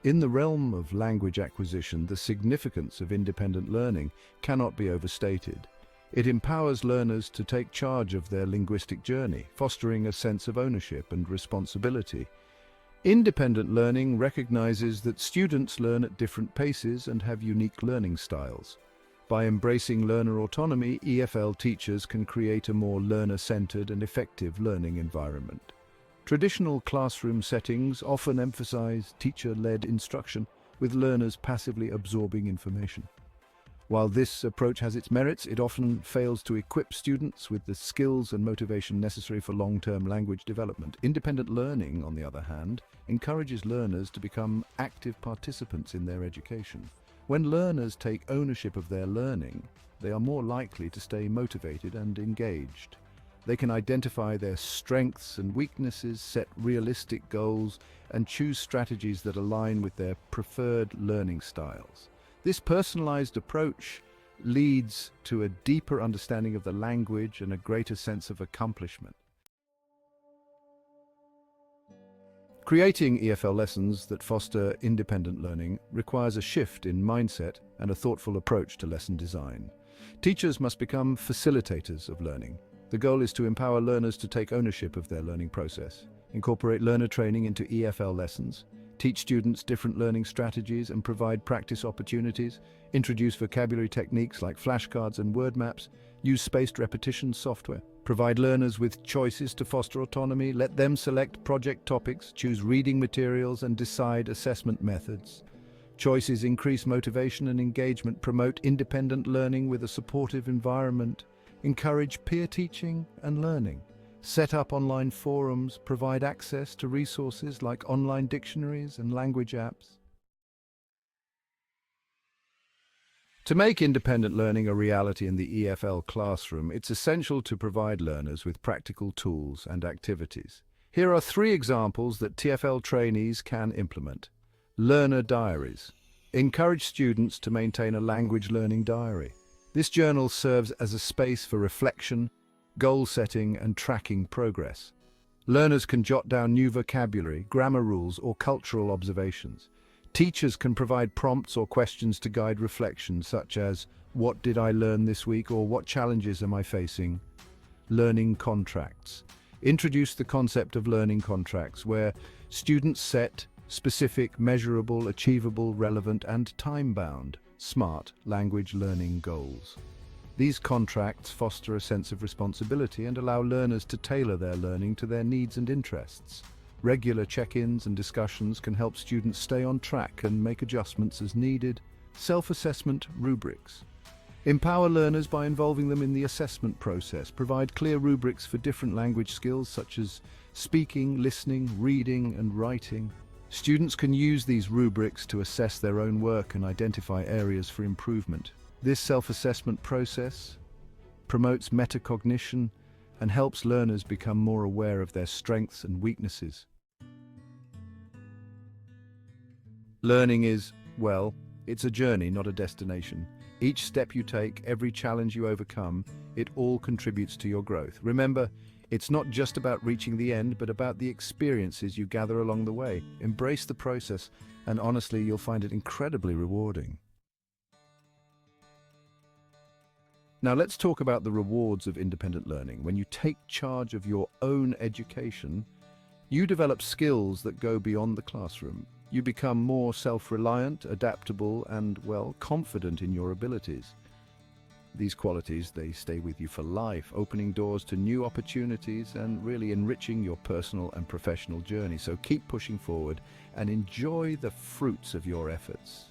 In the realm of language acquisition, the significance of independent learning cannot be overstated. It empowers learners to take charge of their linguistic journey, fostering a sense of ownership and responsibility. Independent learning recognizes that students learn at different paces and have unique learning styles. By embracing learner autonomy, EFL teachers can create a more learner-centered and effective learning environment. Traditional classroom settings often emphasize teacher-led instruction, with learners passively absorbing information. While this approach has its merits, it often fails to equip students with the skills and motivation necessary for long-term language development. Independent learning, on the other hand, encourages learners to become active participants in their education. When learners take ownership of their learning, they are more likely to stay motivated and engaged. They can identify their strengths and weaknesses, set realistic goals, and choose strategies that align with their preferred learning styles. This personalized approach leads to a deeper understanding of the language and a greater sense of accomplishment. Creating EFL lessons that foster independent learning requires a shift in mindset and a thoughtful approach to lesson design. Teachers must become facilitators of learning. The goal is to empower learners to take ownership of their learning process, incorporate learner training into EFL lessons, teach students different learning strategies and provide practice opportunities, introduce vocabulary techniques like flashcards and word maps, use spaced repetition software, provide learners with choices to foster autonomy, let them select project topics, choose reading materials and decide assessment methods. Choices increase motivation and engagement, promote independent learning with a supportive environment, encourage peer teaching and learning. Set up online forums, provide access to resources like online dictionaries and language apps. To make independent learning a reality in the EFL classroom, it's essential to provide learners with practical tools and activities. Here are 3 examples that TEFL trainees can implement. Learner diaries. Encourage students to maintain a language learning diary. This journal serves as a space for reflection, goal setting and tracking progress. Learners can jot down new vocabulary, grammar rules or cultural observations. Teachers can provide prompts or questions to guide reflection, such as, "What did I learn this week?" or "What challenges am I facing?" Learning contracts. Introduce the concept of learning contracts, where students set specific, measurable, achievable, relevant and time-bound, SMART language learning goals. These contracts foster a sense of responsibility and allow learners to tailor their learning to their needs and interests. Regular check-ins and discussions can help students stay on track and make adjustments as needed. Self-assessment rubrics. Empower learners by involving them in the assessment process. Provide clear rubrics for different language skills such as speaking, listening, reading and writing. Students can use these rubrics to assess their own work and identify areas for improvement. This self-assessment process promotes metacognition and helps learners become more aware of their strengths and weaknesses. Learning is, well, it's a journey, not a destination. Each step you take, every challenge you overcome, it all contributes to your growth. Remember, it's not just about reaching the end, but about the experiences you gather along the way. Embrace the process, and honestly, you'll find it incredibly rewarding. Now let's talk about the rewards of independent learning. When you take charge of your own education, you develop skills that go beyond the classroom. You become more self-reliant, adaptable, and, well, confident in your abilities. These qualities, they stay with you for life, opening doors to new opportunities and really enriching your personal and professional journey. So keep pushing forward and enjoy the fruits of your efforts.